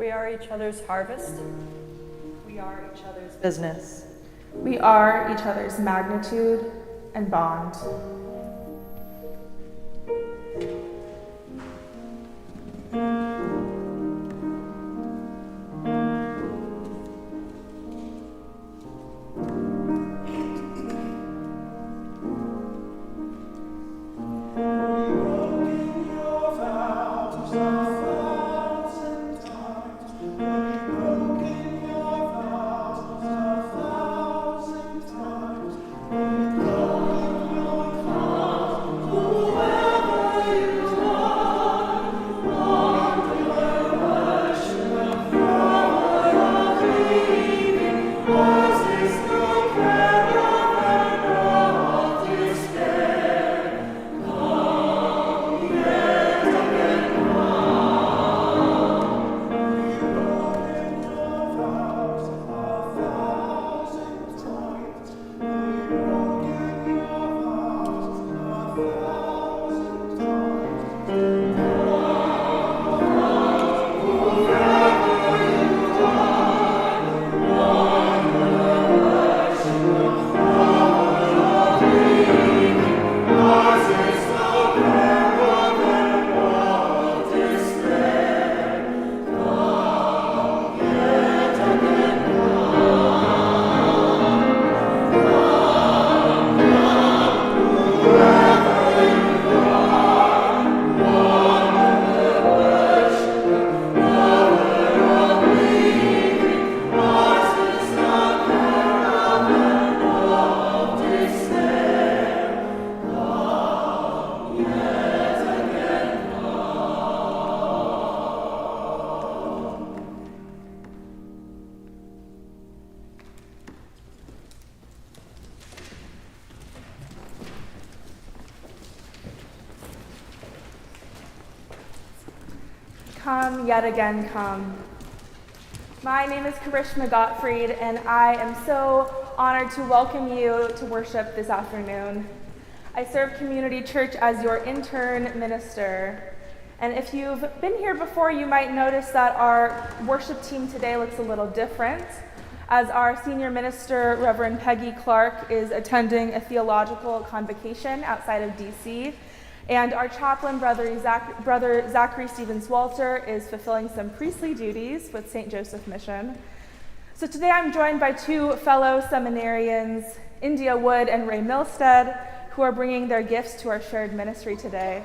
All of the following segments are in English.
we are each other's harvest. We are each other's business. We are each other's magnitude and bond. Come, yet again, come. My name is Karishma Gottfried, and I am so honored to welcome you to worship this afternoon. I serve Community Church as your intern minister. And if you've been here before, you might notice that our worship team today looks a little different, as our senior minister, Reverend Peggy Clark, is attending a theological convocation outside of DC. And our chaplain, Brother Zachary Stevens Walter, is fulfilling some priestly duties with St. Joseph Mission. So today I'm joined by two fellow seminarians, India Wood and Ray Milstead, who are bringing their gifts to our shared ministry today,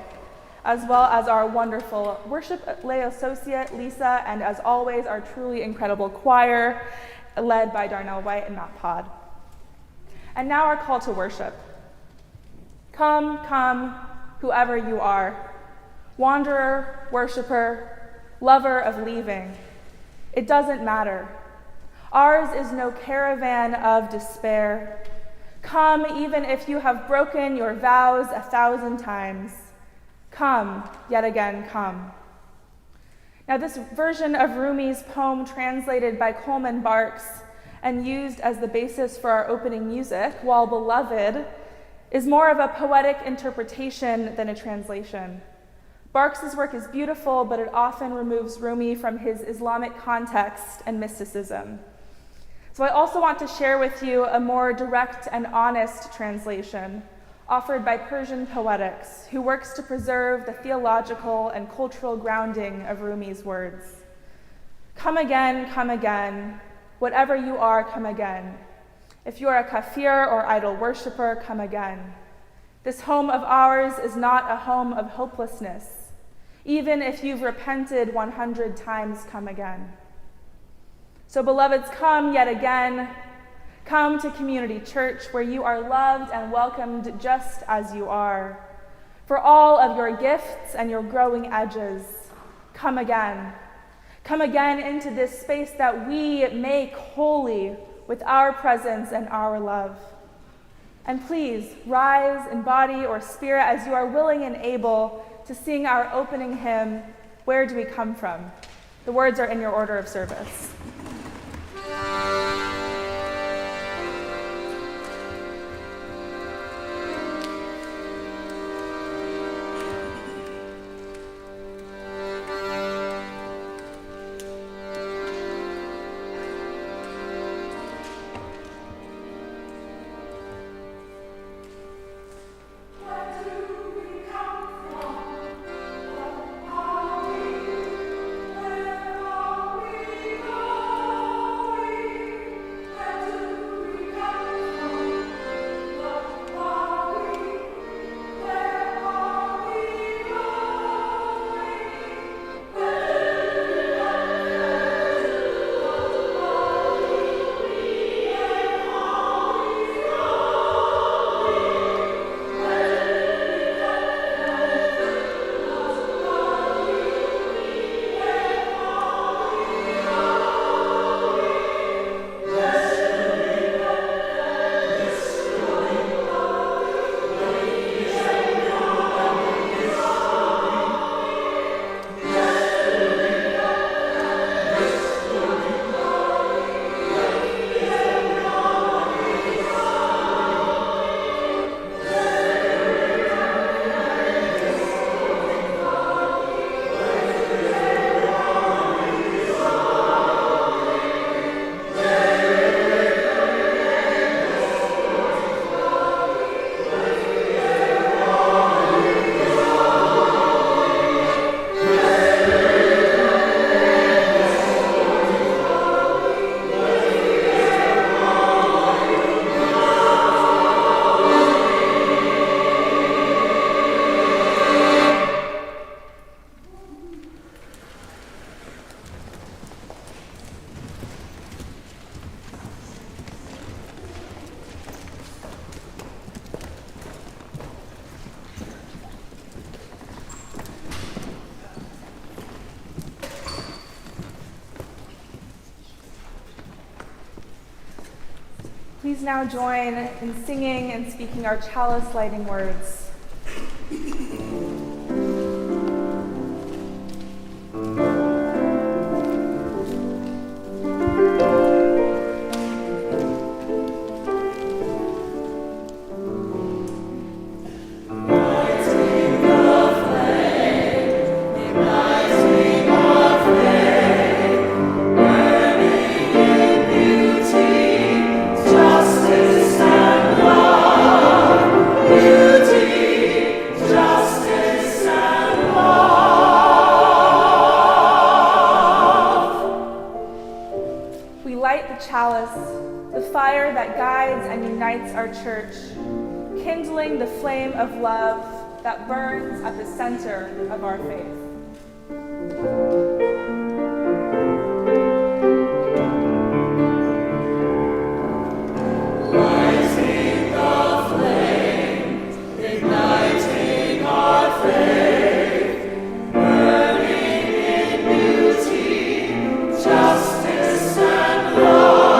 as well as our wonderful worship lay associate, Lisa, and as always, our truly incredible choir, led by Darnell White and Matt Pod. And now our call to worship. Come, come, whoever you are, wanderer, worshiper, lover of leaving. It doesn't matter. Ours is no caravan of despair. Come, even if you have broken your vows 1,000 times. Come, yet again, come. Now, this version of Rumi's poem, translated by Coleman Barks and used as the basis for our opening music, While Beloved, is more of a poetic interpretation than a translation. Barks's work is beautiful, but it often removes Rumi from his Islamic context and mysticism. So I also want to share with you a more direct and honest translation offered by Persian Poetics, who works to preserve the theological and cultural grounding of Rumi's words. Come again, whatever you are, come again. If you are a kafir or idol worshiper, come again. This home of ours is not a home of hopelessness. Even if you've repented 100 times, come again. So beloveds, come yet again. Come to Community Church, where you are loved and welcomed just as you are. For all of your gifts and your growing edges, come again. Come again into this space that we make holy with our presence and our love. And please rise in body or spirit as you are willing and able to sing our opening hymn, Where Do We Come From? The words are in your order of service. Please now join in singing and speaking our chalice lighting words. The fire that guides and unites our church, kindling the flame of love that burns at the center of our faith. Lighting the flame, igniting our faith, burning in beauty, justice and love.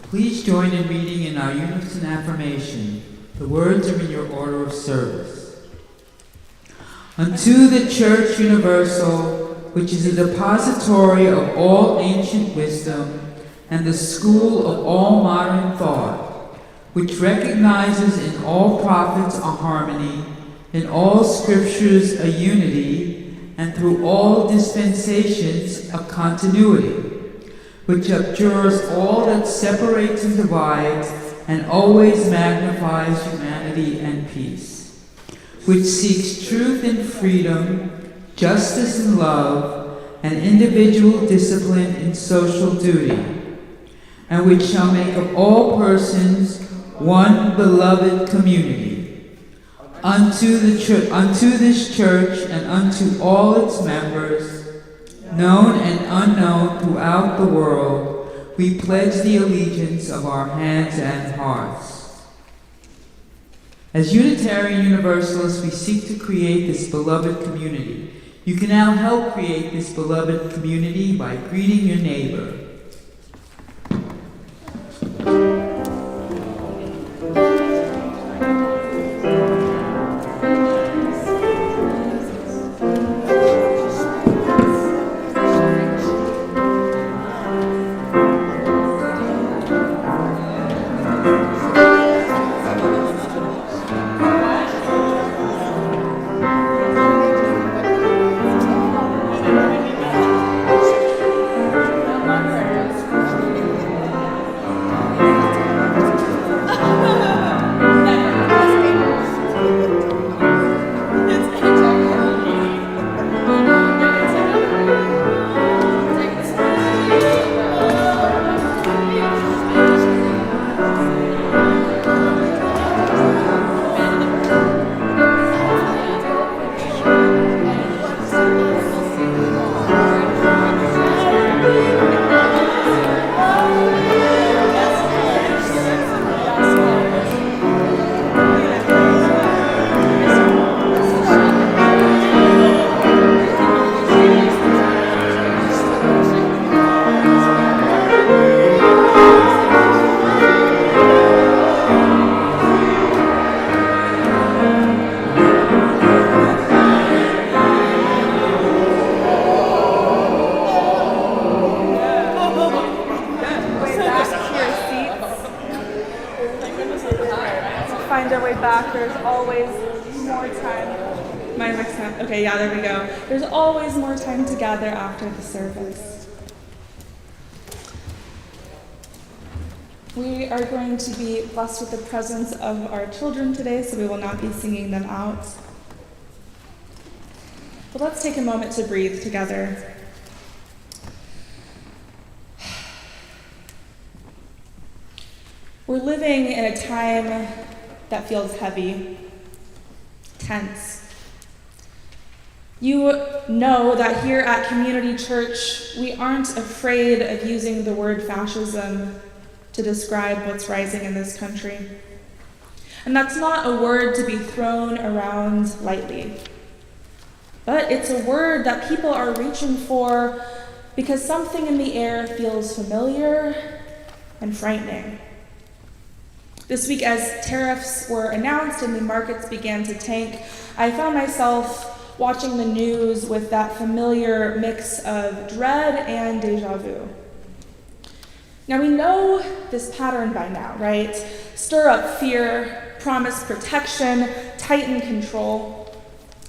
Please join in reading in our unison affirmation. The words are in your order of service. Unto the Church Universal, which is a depository of all ancient wisdom and the school of all modern thought, which recognizes in all prophets a harmony, in all scriptures a unity, and through all dispensations a continuity, which abjures all that separates and divides, and always magnifies humanity and peace, which seeks truth and freedom, justice and love, and individual discipline in social duty, and which shall make of all persons one beloved community. Unto this church and unto all its members, known and unknown throughout the world, we pledge the allegiance of our hands and hearts. As Unitarian Universalists, we seek to create this beloved community. You can now help create this beloved community by greeting your neighbor. Find our way back. There's always more time. My mic's not. Okay, yeah, there we go. There's always more time to gather after the service. We are going to be blessed with the presence of our children today, so we will not be singing them out. But let's take a moment to breathe together. We're living in a time that feels heavy, tense. You know that here at Community Church, we aren't afraid of using the word fascism to describe what's rising in this country. And that's not a word to be thrown around lightly. But it's a word that people are reaching for because something in the air feels familiar and frightening. This week, as tariffs were announced and the markets began to tank, I found myself watching the news with that familiar mix of dread and deja vu. Now, we know this pattern by now, right? Stir up fear, promise protection, tighten control.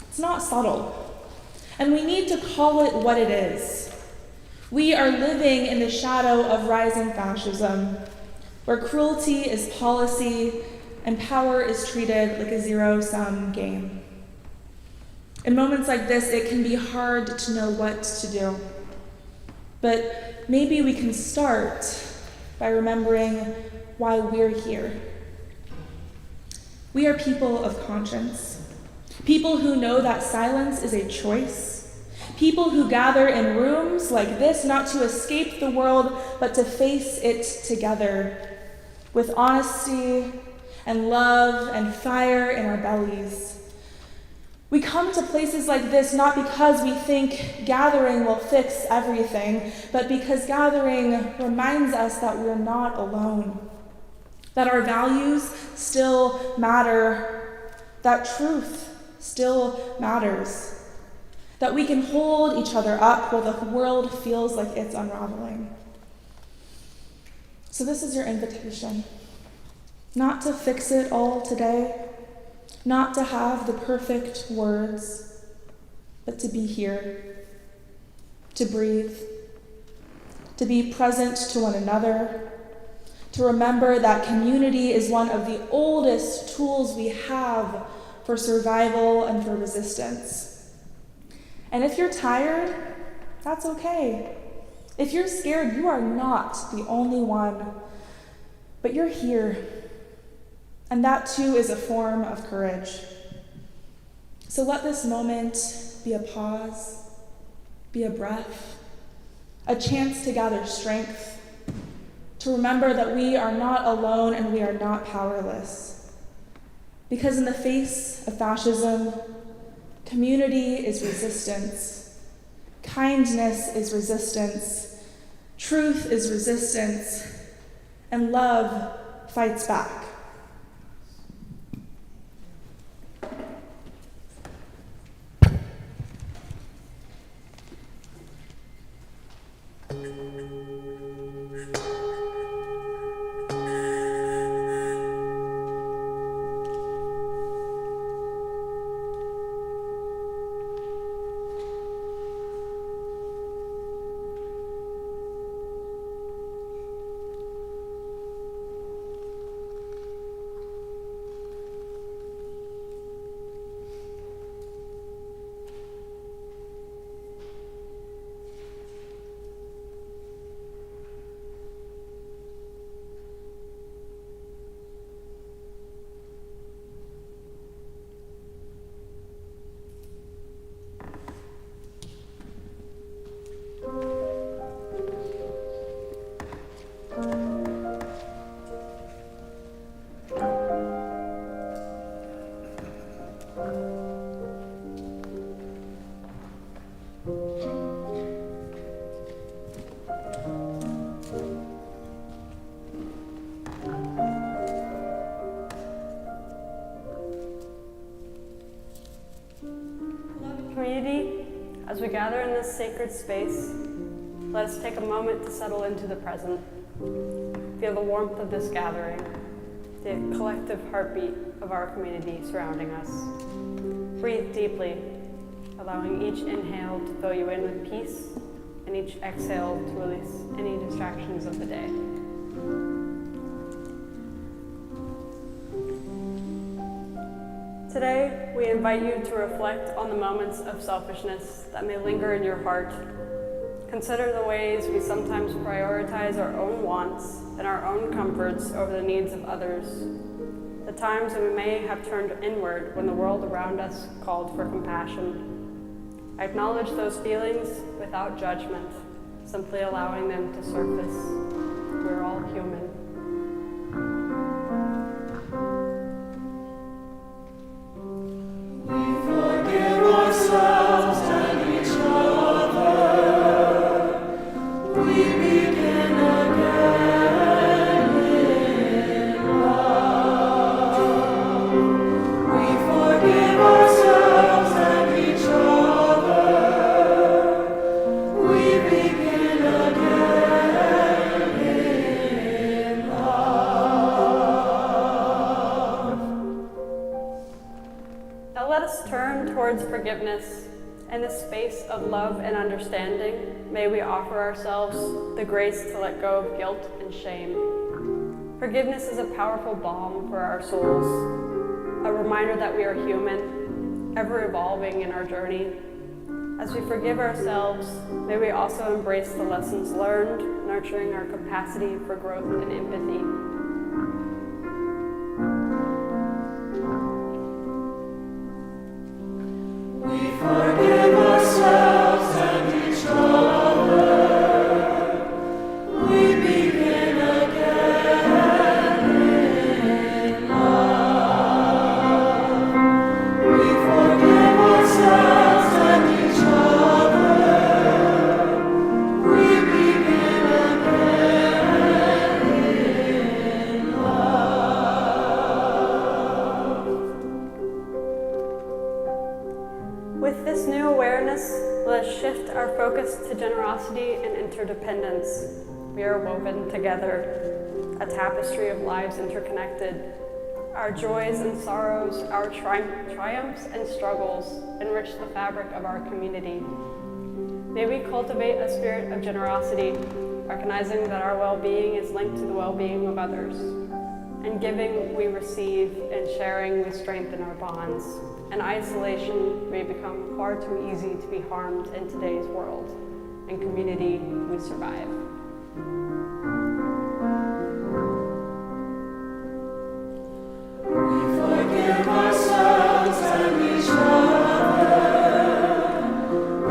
It's not subtle. And we need to call it what it is. We are living in the shadow of rising fascism, where cruelty is policy and power is treated like a zero-sum game. In moments like this, it can be hard to know what to do. But maybe we can start by remembering why we're here. We are people of conscience, people who know that silence is a choice, people who gather in rooms like this not to escape the world, but to face it together with honesty and love and fire in our bellies. We come to places like this not because we think gathering will fix everything, but because gathering reminds us that we're not alone, that our values still matter, that truth still matters, that we can hold each other up while the world feels like it's unraveling. So this is your invitation, not to fix it all today, not to have the perfect words, but to be here, to breathe, to be present to one another, to remember that community is one of the oldest tools we have for survival and for resistance. And if you're tired, that's okay. If you're scared, you are not the only one, but you're here. And that too is a form of courage. So let this moment be a pause, be a breath, a chance to gather strength, to remember that we are not alone and we are not powerless. Because in the face of fascism, community is resistance, kindness is resistance, truth is resistance, and love fights back. As we gather in this sacred space, let us take a moment to settle into the present. Feel the warmth of this gathering, the collective heartbeat of our community surrounding us. Breathe deeply, allowing each inhale to fill you in with peace, and each exhale to release any distractions of the day. Today, we invite you to reflect on the moments of selfishness that may linger in your heart. Consider the ways we sometimes prioritize our own wants and our own comforts over the needs of others. The times when we may have turned inward when the world around us called for compassion. I acknowledge those feelings without judgment, simply allowing them to surface. We're all human. let us turn towards forgiveness. In this space of love and understanding, may we offer ourselves the grace to let go of guilt and shame. Forgiveness is a powerful balm for our souls, a reminder that we are human, ever evolving in our journey. As we forgive ourselves, may we also embrace the lessons learned, nurturing our capacity for growth and empathy. We forgive ourselves and each other. We begin again in love. We forgive ourselves and each other. We begin again in love. With this new awareness, let us shift our focus to generosity and interdependence. We are woven together, a tapestry of lives interconnected. Our joys and sorrows, our triumphs and struggles enrich the fabric of our community. May we cultivate a spirit of generosity, recognizing that our well-being is linked to the well-being of others. In giving, we receive, and sharing, we strengthen our bonds. In isolation, may become far too easy to be harmed in today's world. In community, we survive. We forgive ourselves and each other.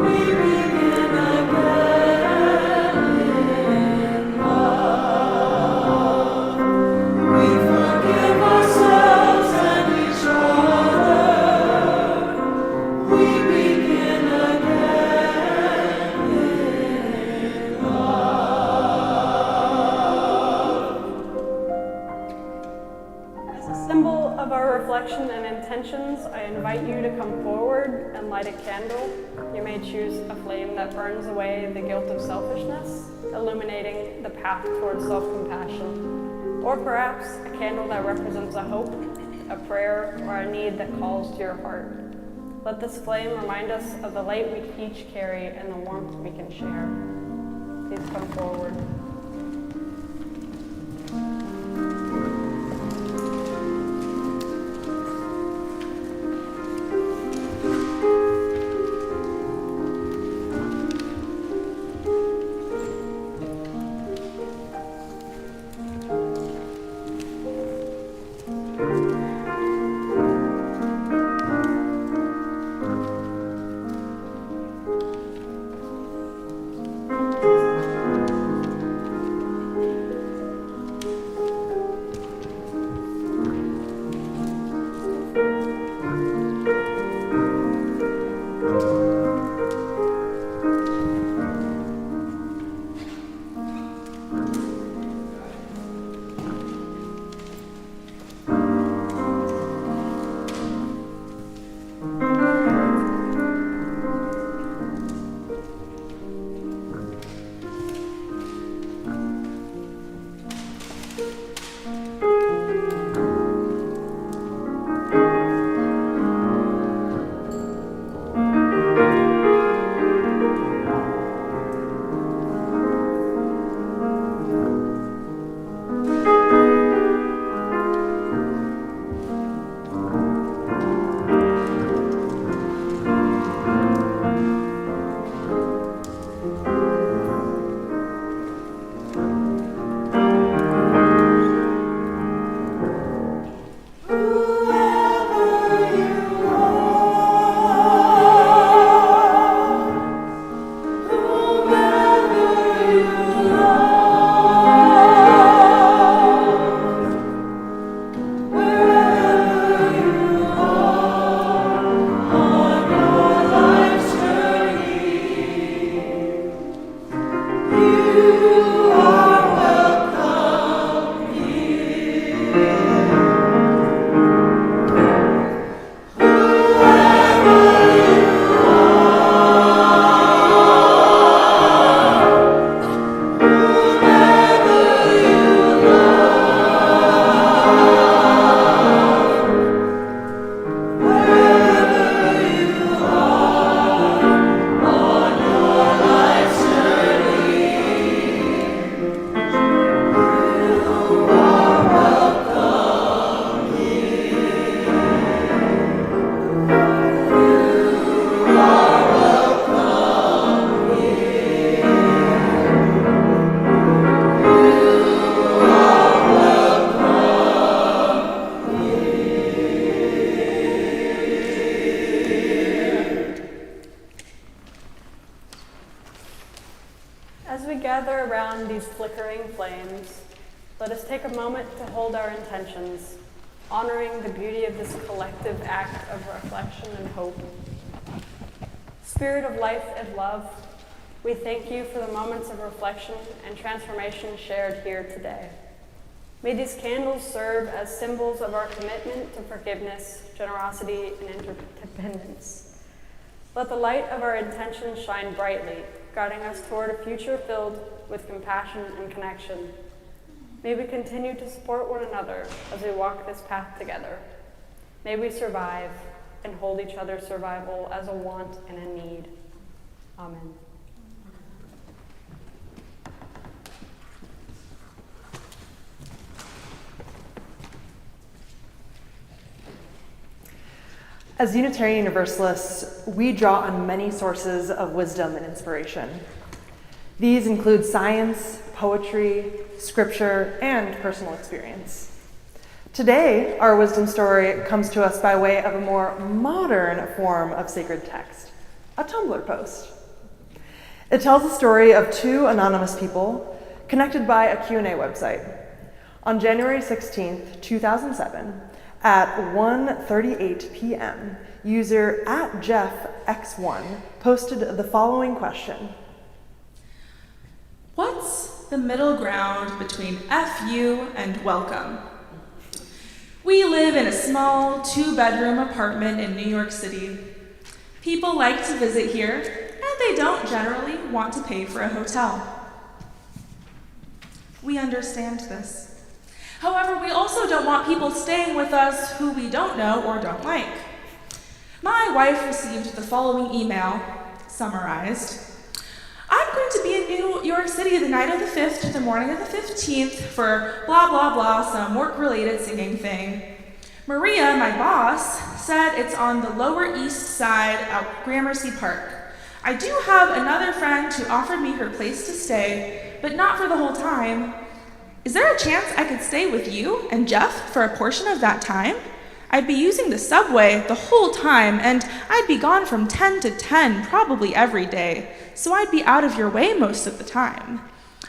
We begin again in love. We forgive ourselves and each other. We begin again in love. As a symbol of our reflection and intentions, I invite you to come forward and light a candle. You may choose a flame that burns away the guilt of selfishness, illuminating the path towards self-compassion. Or perhaps a candle that represents a hope, a prayer, or a need that calls to your heart. Let this flame remind us of the light we each carry and the warmth we can share. Please come forward. around these flickering flames, let us take a moment to hold our intentions, honoring the beauty of this collective act of reflection and hope. Spirit of life and love, we thank you for the moments of reflection and transformation shared here today. May these candles serve as symbols of our commitment to forgiveness, generosity, and interdependence. Let the light of our intentions shine brightly, guiding us toward a future filled with compassion and connection. May we continue to support one another as we walk this path together. May we survive and hold each other's survival as a want and a need. Amen. As Unitarian Universalists, we draw on many sources of wisdom and inspiration. These include science, poetry, scripture, and personal experience. Today, our wisdom story comes to us by way of a more modern form of sacred text, a Tumblr post. It tells the story of two anonymous people connected by a Q&A website. On January 16th, 2007, at 1:38 p.m., user @JeffX1 posted the following question. What's the middle ground between FU and welcome? We live in a small 2-bedroom apartment in New York City. People like to visit here, and they don't generally want to pay for a hotel. We understand this. However, we also don't want people staying with us who we don't know or don't like. My wife received the following email, summarized. I'm going to be in New York City the night of the 5th to the morning of the 15th for blah, blah, blah, some work-related singing thing. Maria, my boss, said it's on the Lower East Side at Gramercy Park. I do have another friend who offered me her place to stay, but not for the whole time. Is there a chance I could stay with you and Jeff for a portion of that time? I'd be using the subway the whole time, and I'd be gone from 10 to 10 probably every day, so I'd be out of your way most of the time.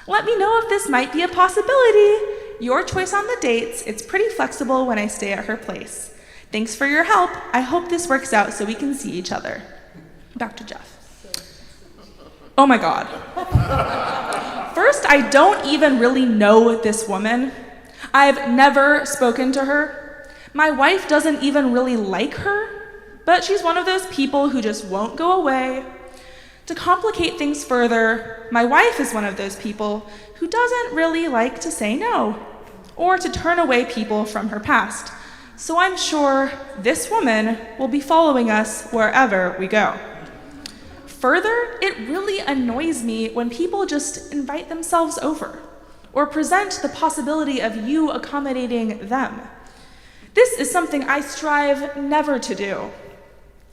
Let me know if this might be a possibility. Your choice on the dates. It's pretty flexible when I stay at her place. Thanks for your help. I hope this works out so we can see each other. Back to Jeff. Oh my God. First, I don't even really know this woman. I've never spoken to her. My wife doesn't even really like her, but she's one of those people who just won't go away. To complicate things further, my wife is one of those people who doesn't really like to say no, or to turn away people from her past. So I'm sure this woman will be following us wherever we go. Further, it really annoys me when people just invite themselves over or present the possibility of you accommodating them. This is something I strive never to do.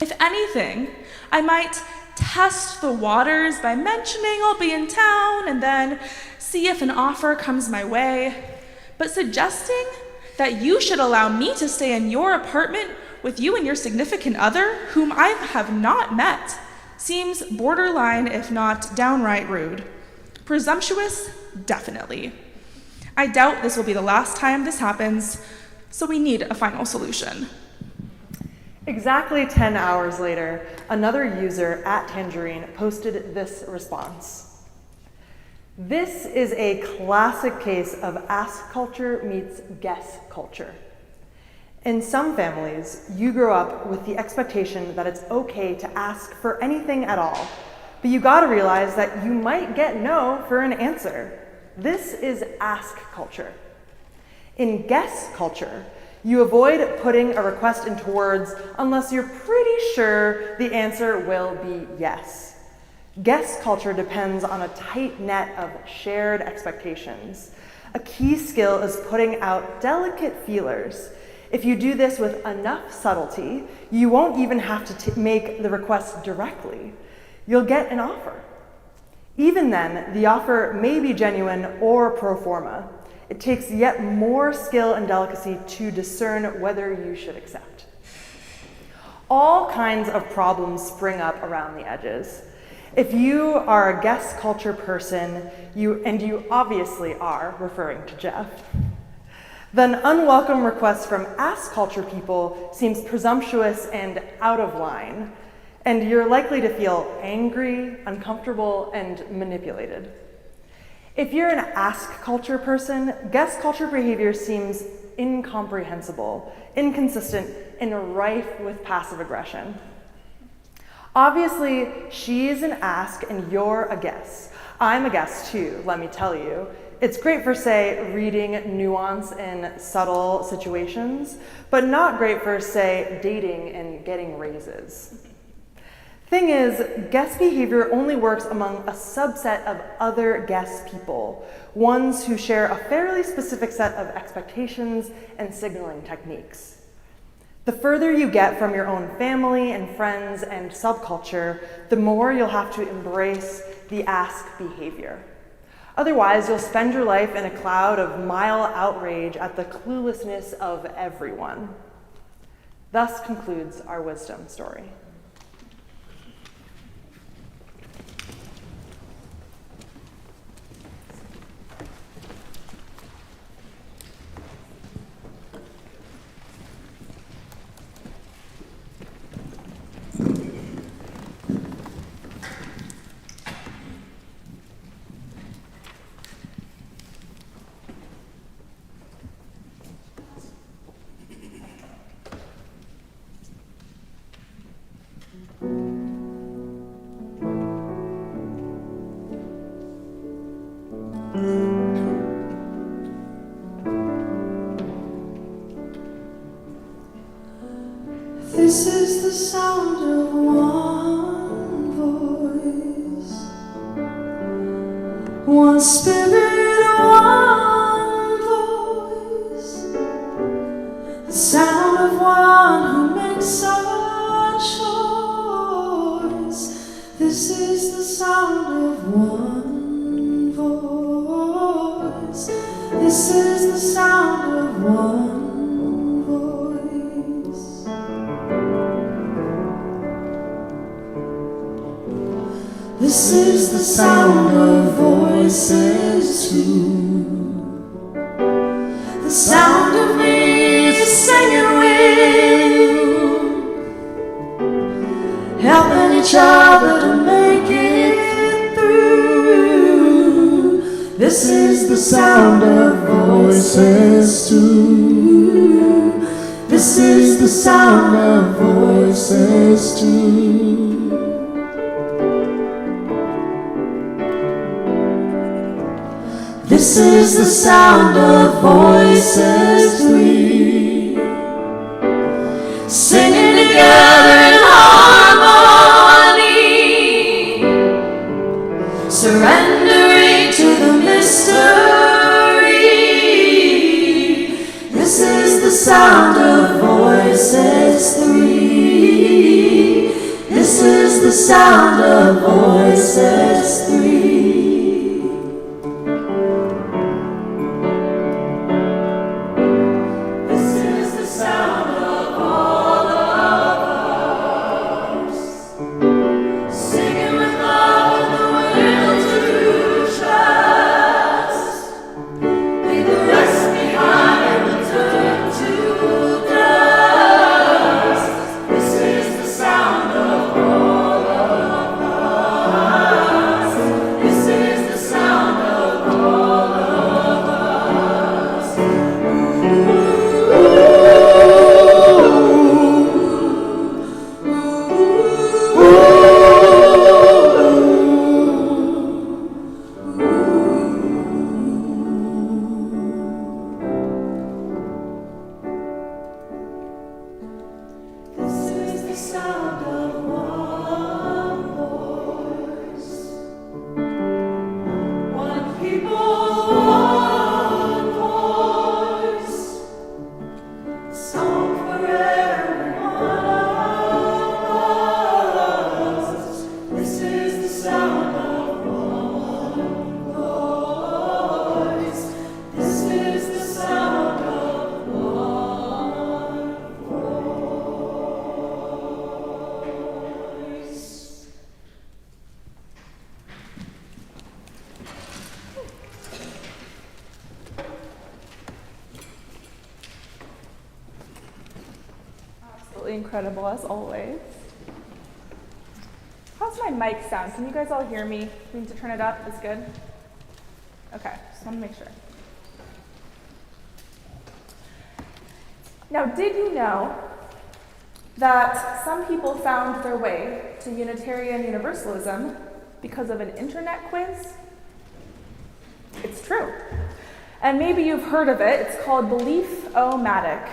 If anything, I might test the waters by mentioning I'll be in town and then see if an offer comes my way. But suggesting that you should allow me to stay in your apartment with you and your significant other, whom I have not met, seems borderline, if not downright rude. Presumptuous? Definitely. I doubt this will be the last time this happens, so we need a final solution. Exactly 10 hours later, another user @Tangerine posted this response. This is a classic case of ask culture meets guess culture. In some families, you grow up with the expectation that it's okay to ask for anything at all, but you gotta realize that you might get no for an answer. This is ask culture. In guess culture, you avoid putting a request into words unless you're pretty sure the answer will be yes. Guess culture depends on a tight net of shared expectations. A key skill is putting out delicate feelers. If you do this with enough subtlety, you won't even have to make the request directly. You'll get an offer. Even then, the offer may be genuine or pro forma. It takes yet more skill and delicacy to discern whether you should accept. All kinds of problems spring up around the edges. If you are a guest culture person, and you obviously are, referring to Jeff, then unwelcome requests from ask culture people seems presumptuous and out of line, and you're likely to feel angry, uncomfortable, and manipulated. If you're an ask culture person, guest culture behavior seems incomprehensible, inconsistent, and rife with passive aggression. Obviously, she's an ask and you're a guest. I'm a guest too, let me tell you. It's great for, say, reading nuance in subtle situations, but not great for, say, dating and getting raises. Thing is, guest behavior only works among a subset of other guest people, ones who share a fairly specific set of expectations and signaling techniques. The further you get from your own family and friends and subculture, the more you'll have to embrace the ask behavior. Otherwise, you'll spend your life in a cloud of mild outrage at the cluelessness of everyone. Thus concludes our wisdom story. This is the sound of one voice, one spirit, one voice, the sound of one who makes a choice. This is the sound of one voice. This is the sound of one. This is the sound of voices too. The sound of me singing with you, helping each other to make it through. This is the sound of voices too. This is the sound of voices too. This is the sound of voices three, singing together in harmony, surrendering to the mystery. This is the sound of voices three. This is the sound of voices three. absolutely incredible as always. How's my mic sound? Can you guys all hear me? We need to turn it up. Is good? Okay, just want to make sure. Now, did you know that some people found their way to Unitarian Universalism because of an internet quiz? It's true. And maybe you've heard of it. It's called Belief-O-Matic.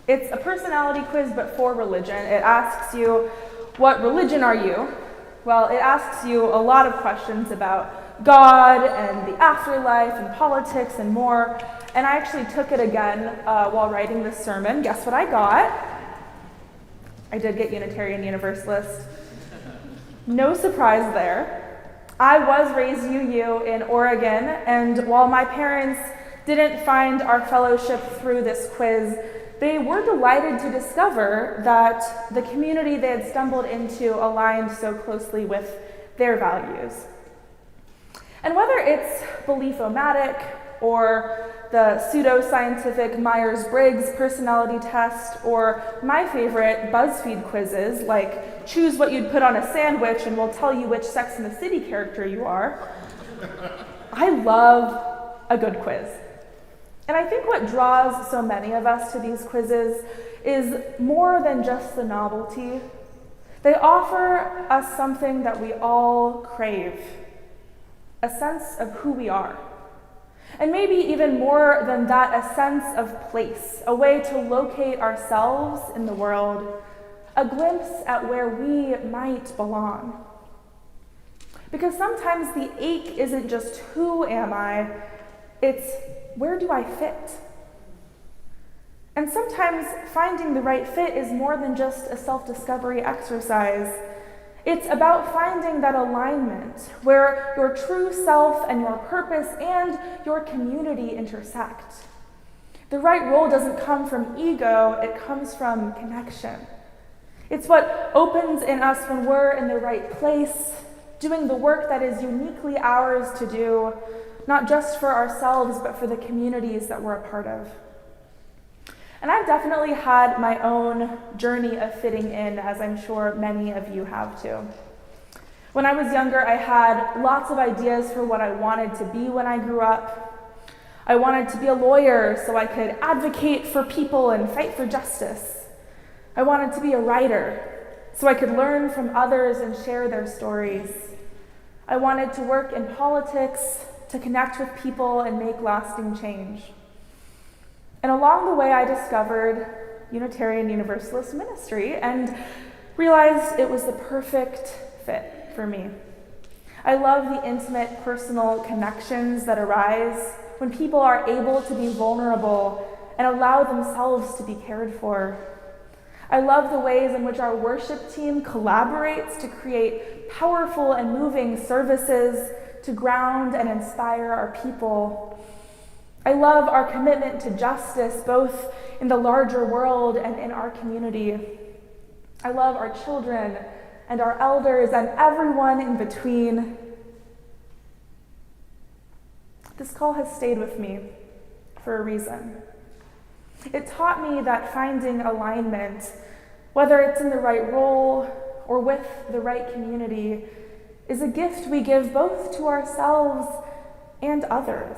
It's a personality quiz, but for religion. It asks you, what religion are you? Well, it asks you a lot of questions about God and the afterlife and politics and more. And I actually took it again while writing this sermon. Guess what I got? I did get Unitarian Universalist. No surprise there. I was raised UU in Oregon, and while my parents didn't find our fellowship through this quiz, they were delighted to discover that the community they had stumbled into aligned so closely with their values. And whether it's Belief-O-Matic or the pseudo-scientific Myers-Briggs personality test, or my favorite BuzzFeed quizzes like choose what you'd put on a sandwich and we'll tell you which Sex and the City character you are, I love a good quiz. And I think what draws so many of us to these quizzes is more than just the novelty. They offer us something that we all crave, a sense of who we are. And maybe even more than that, a sense of place, a way to locate ourselves in the world, a glimpse at where we might belong. Because sometimes the ache isn't just who am I, it's where do I fit? And sometimes finding the right fit is more than just a self-discovery exercise. It's about finding that alignment where your true self and your purpose and your community intersect. The right role doesn't come from ego, it comes from connection. It's what opens in us when we're in the right place, doing the work that is uniquely ours to do, not just for ourselves, but for the communities that we're a part of. And I've definitely had my own journey of fitting in, as I'm sure many of you have too. When I was younger, I had lots of ideas for what I wanted to be when I grew up. I wanted to be a lawyer so I could advocate for people and fight for justice. I wanted to be a writer so I could learn from others and share their stories. I wanted to work in politics to connect with people and make lasting change. And along the way, I discovered Unitarian Universalist ministry and realized it was the perfect fit for me. I love the intimate, personal connections that arise when people are able to be vulnerable and allow themselves to be cared for. I love the ways in which our worship team collaborates to create powerful and moving services to ground and inspire our people. I love our commitment to justice, both in the larger world and in our community. I love our children and our elders and everyone in between. This call has stayed with me for a reason. It taught me that finding alignment, whether it's in the right role or with the right community, is a gift we give both to ourselves and others.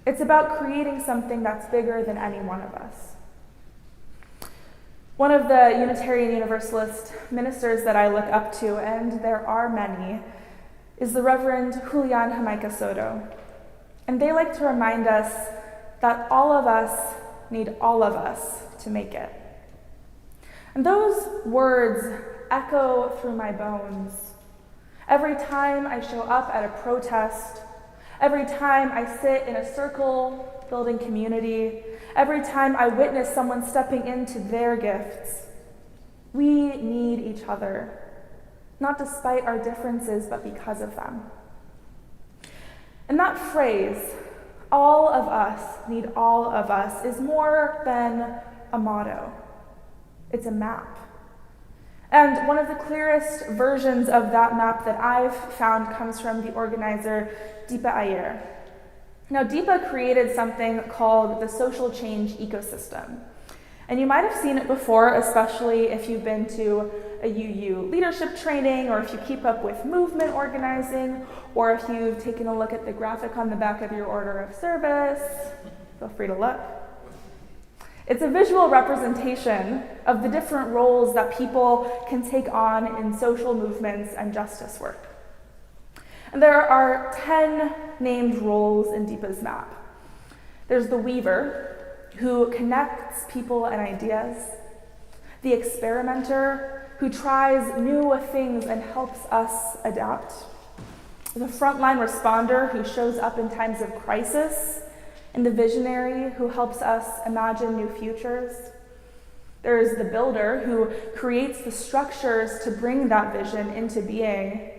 It's about creating something that's bigger than any one of us. One of the Unitarian Universalist ministers that I look up to, and there are many, is the Reverend Julian Jamaica Soto. And they like to remind us that all of us need all of us to make it. And those words echo through my bones. Every time I show up at a protest, every time I sit in a circle building community, every time I witness someone stepping into their gifts, we need each other, not despite our differences, but because of them. And that phrase, all of us need all of us, is more than a motto. It's a map. And one of the clearest versions of that map that I've found comes from the organizer Deepa Iyer. Now, Deepa created something called the social change ecosystem. And you might have seen it before, especially if you've been to a UU leadership training, or if you keep up with movement organizing, or if you've taken a look at the graphic on the back of your order of service. Feel free to look. It's a visual representation of the different roles that people can take on in social movements and justice work. And there are 10 named roles in Deepa's map. There's the weaver, who connects people and ideas, the experimenter, who tries new things and helps us adapt, the frontline responder, who shows up in times of crisis, and the visionary, who helps us imagine new futures. There's the builder, who creates the structures to bring that vision into being,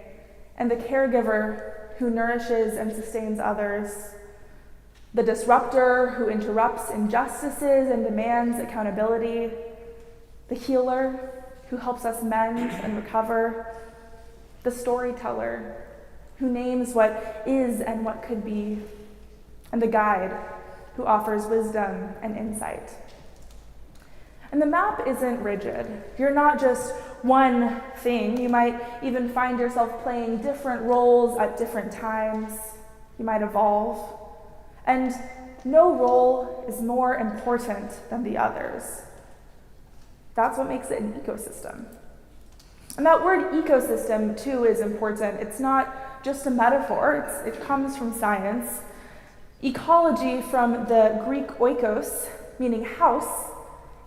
and the caregiver, who nourishes and sustains others, the disruptor, who interrupts injustices and demands accountability, the healer, who helps us mend and recover, the storyteller, who names what is and what could be, and the guide, who offers wisdom and insight. And the map isn't rigid. You're not just one thing. You might even find yourself playing different roles at different times. You might evolve. And no role is more important than the others. That's what makes it an ecosystem. And that word ecosystem, too, is important. It's not just a metaphor. It comes from science. Ecology, from the Greek oikos, meaning house,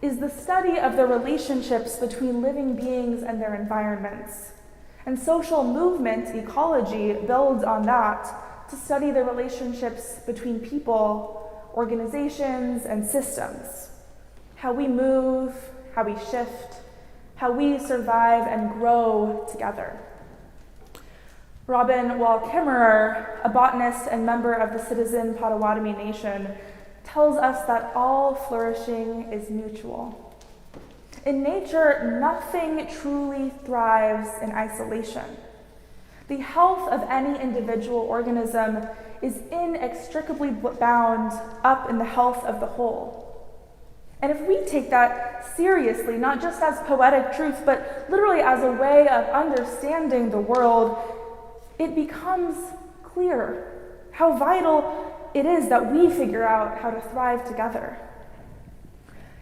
is the study of the relationships between living beings and their environments. And social movement ecology builds on that to study the relationships between people, organizations, and systems. How we move, how we shift, how we survive and grow together. Robin Wall Kimmerer, a botanist and member of the Citizen Potawatomi Nation, tells us that all flourishing is mutual. In nature, nothing truly thrives in isolation. The health of any individual organism is inextricably bound up in the health of the whole. And if we take that seriously, not just as poetic truth, but literally as a way of understanding the world, it becomes clear how vital it is that we figure out how to thrive together.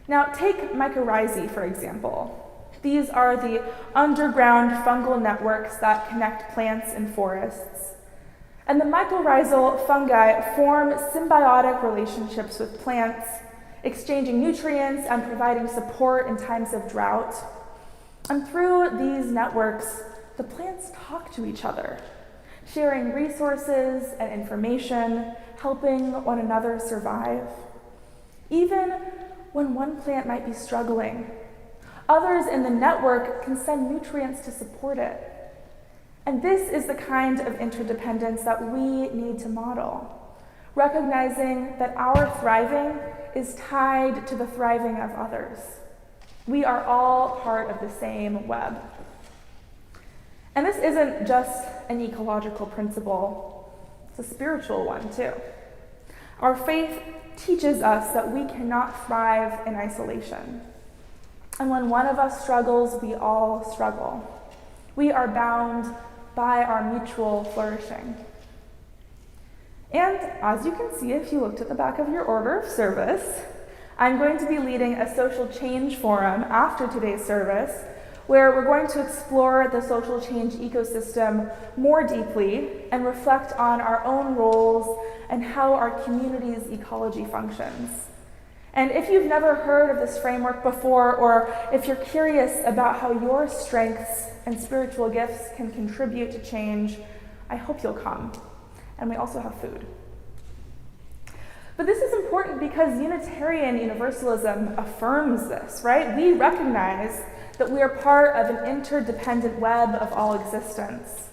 Now, take mycorrhizae, for example. These are the underground fungal networks that connect plants in forests. And the mycorrhizal fungi form symbiotic relationships with plants, exchanging nutrients and providing support in times of drought. And through these networks, the plants talk to each other, sharing resources and information, helping one another survive. Even when one plant might be struggling, others in the network can send nutrients to support it. And this is the kind of interdependence that we need to model, recognizing that our thriving is tied to the thriving of others. We are all part of the same web. And this isn't just an ecological principle, it's a spiritual one too. Our faith teaches us that we cannot thrive in isolation. And when one of us struggles, we all struggle. We are bound by our mutual flourishing. And as you can see if you looked at the back of your order of service, I'm going to be leading a social change forum after today's service, where we're going to explore the social change ecosystem more deeply and reflect on our own roles and how our community's ecology functions. And if you've never heard of this framework before, or if you're curious about how your strengths and spiritual gifts can contribute to change, I hope you'll come. And we also have food. But this is important because Unitarian Universalism affirms this, right? We recognize that we are part of an interdependent web of all existence.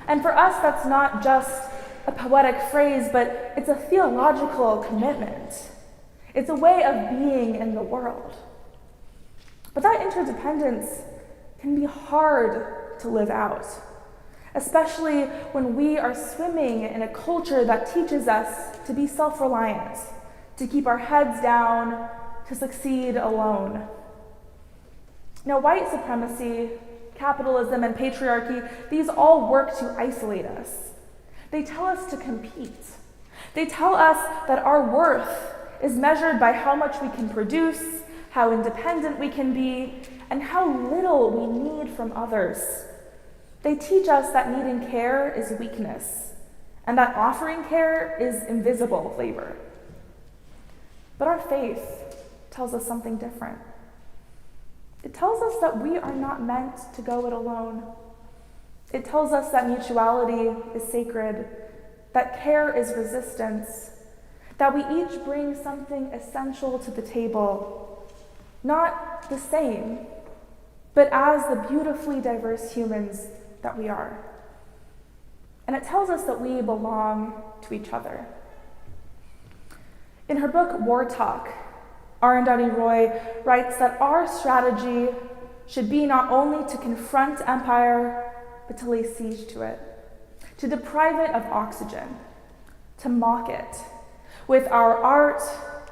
And for us, that's not just a poetic phrase, but it's a theological commitment. It's a way of being in the world. But that interdependence can be hard to live out, especially when we are swimming in a culture that teaches us to be self-reliant, to keep our heads down, to succeed alone. Now, white supremacy, capitalism, and patriarchy, these all work to isolate us. They tell us to compete. They tell us that our worth is measured by how much we can produce, how independent we can be, and how little we need from others. They teach us that needing care is weakness, and that offering care is invisible labor. But our faith tells us something different. It tells us that we are not meant to go it alone. It tells us that mutuality is sacred, that care is resistance, that we each bring something essential to the table, not the same, but as the beautifully diverse humans that we are. And it tells us that we belong to each other. In her book, War Talk, Arundhati Roy writes that our strategy should be not only to confront empire, but to lay siege to it, to deprive it of oxygen, to mock it with our art,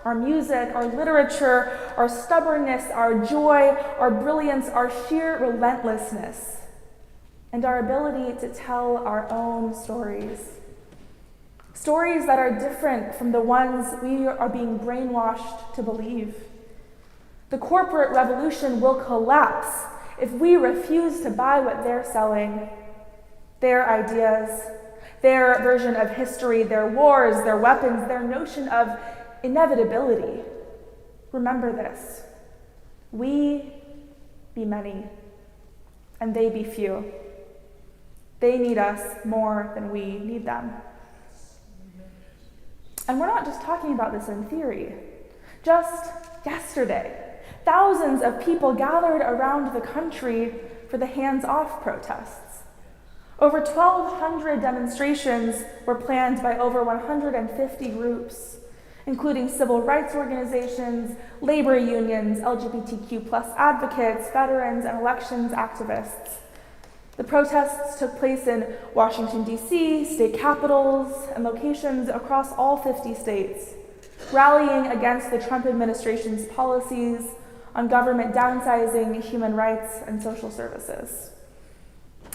our music, our literature, our stubbornness, our joy, our brilliance, our sheer relentlessness, and our ability to tell our own stories. Stories that are different from the ones we are being brainwashed to believe. The corporate revolution will collapse if we refuse to buy what they're selling, their ideas, their version of history, their wars, their weapons, their notion of inevitability. Remember this: we be many, and they be few. They need us more than we need them. And we're not just talking about this in theory. Just yesterday, thousands of people gathered around the country for the hands-off protests. Over 1,200 demonstrations were planned by over 150 groups, including civil rights organizations, labor unions, LGBTQ+ advocates, veterans, and elections activists. The protests took place in Washington, D.C., state capitals, and locations across all 50 states, rallying against the Trump administration's policies on government downsizing, human rights, and social services.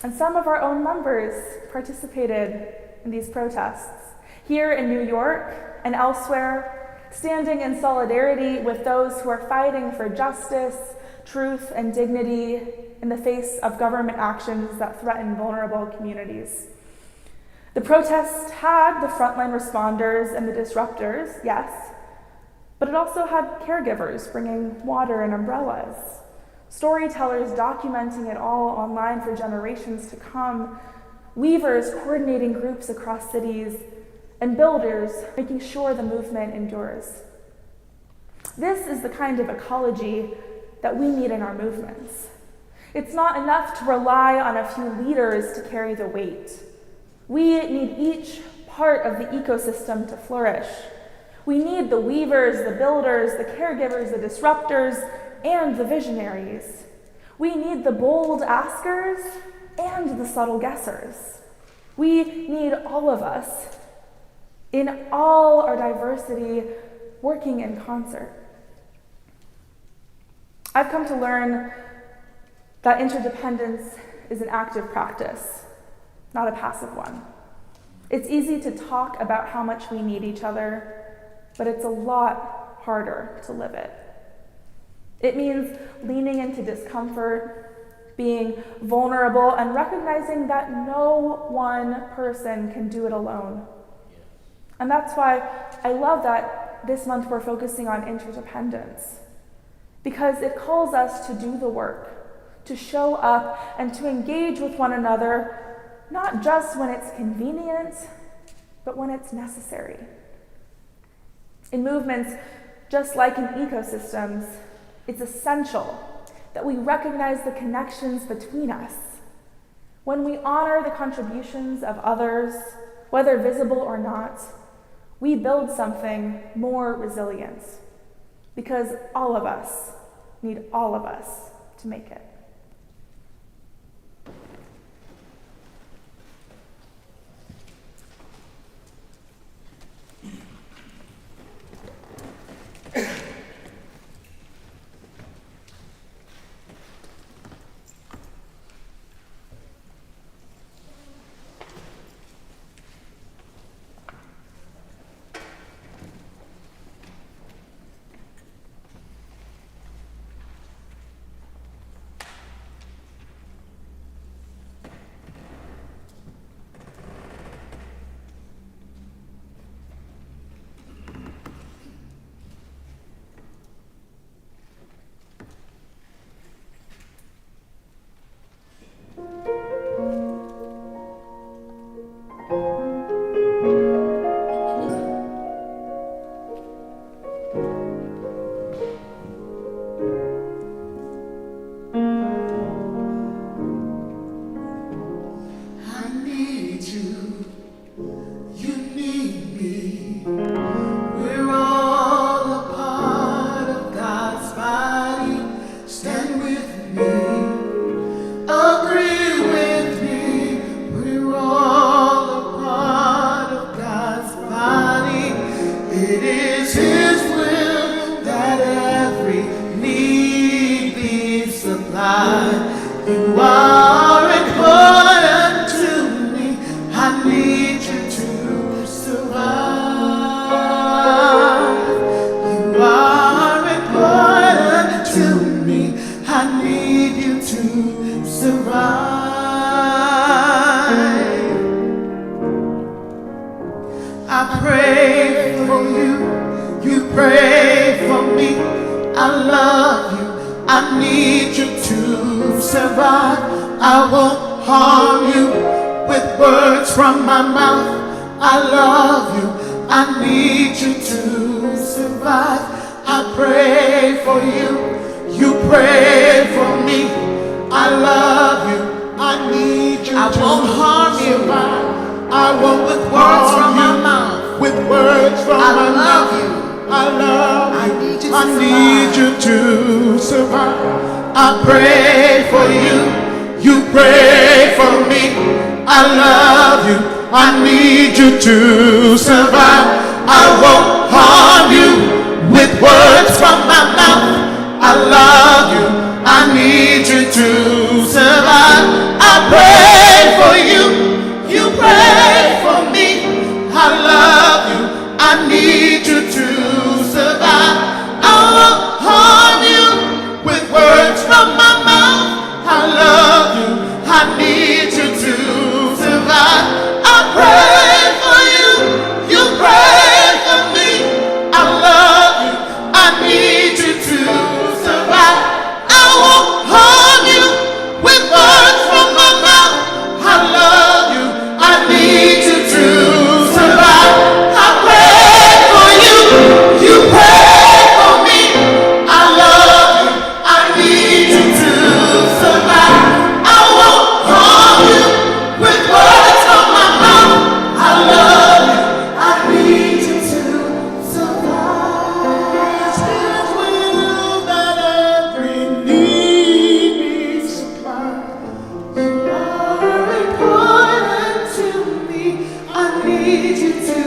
And some of our own members participated in these protests, here in New York and elsewhere, standing in solidarity with those who are fighting for justice, truth, and dignity in the face of government actions that threaten vulnerable communities. The protests had the frontline responders and the disruptors, yes, but it also had caregivers bringing water and umbrellas, storytellers documenting it all online for generations to come, weavers coordinating groups across cities, and builders making sure the movement endures. This is the kind of ecology that we need in our movements. It's not enough to rely on a few leaders to carry the weight. We need each part of the ecosystem to flourish. We need the weavers, the builders, the caregivers, the disruptors, and the visionaries. We need the bold askers and the subtle guessers. We need all of us, in all our diversity, working in concert. I've come to learn that interdependence is an active practice, not a passive one. It's easy to talk about how much we need each other, but it's a lot harder to live it. It means leaning into discomfort, being vulnerable, and recognizing that no one person can do it alone. And that's why I love that this month we're focusing on interdependence, because it calls us to do the work, to show up and to engage with one another, not just when it's convenient, but when it's necessary. In movements, just like in ecosystems, it's essential that we recognize the connections between us. When we honor the contributions of others, whether visible or not, we build something more resilient, because all of us need all of us to make it. You are important to me. I need you to survive. You are important to me. I need you to survive. I pray for you. You pray for me. I love you. I need you to survive. I won't harm you with words from my mouth. I love you. I need you to survive. I pray for you. You pray for me. I love you. I need you. I won't harm you. I won't with words from my mouth. With words from my mouth. I love you. I need you to survive. I pray for you. You pray for me. I love you. I need you to survive. I won't harm you with words from my mouth. I love you. I need you to survive. I pray for you. You pray for me. I love you. I need you to survive. I won't harm you with words from my mouth. I love you. I need you to survive. I pray for you. You pray for me. I love you. I need you to survive. I won't harm you with words from my mouth. I love you. I need you to survive. I pray for you. You pray for me. I love you. I need you to survive. I won't harm you with words from my mouth. I love you. I need you to survive. Stand will that every need be supplied. You are important to me. I need you to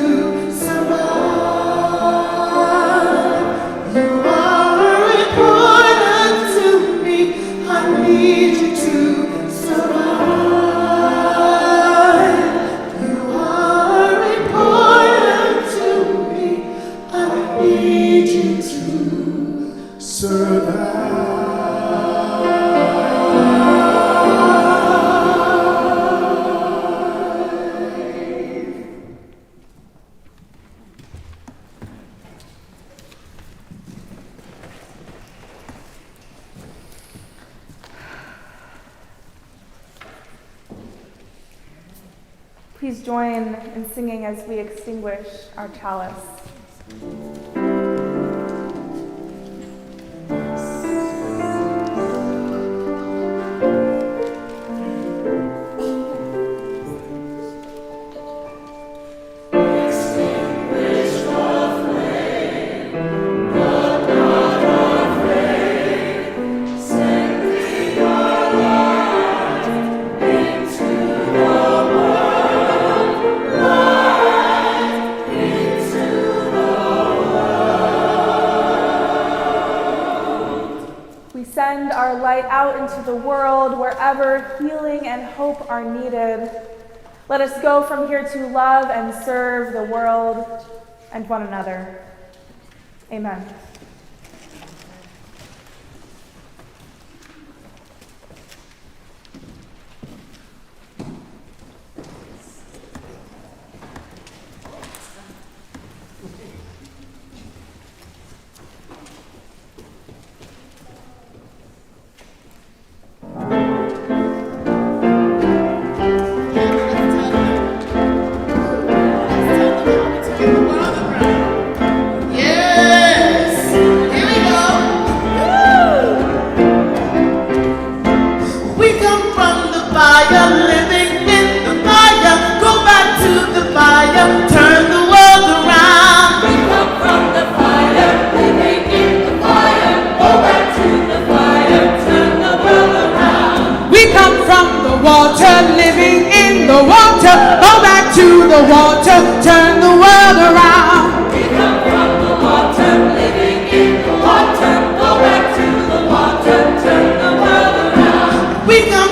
survive. You are important to me. I need you to survive. You are important to me. I need you to survive. Please join in singing as we extinguish our chalice. Send our light out into the world wherever healing and hope are needed. Let us go from here to love and serve the world and one another. Amen. water, living in the water. Go back to the water, turn the world around. We come from the water, living in the water. Go back to the water, turn the world around. We come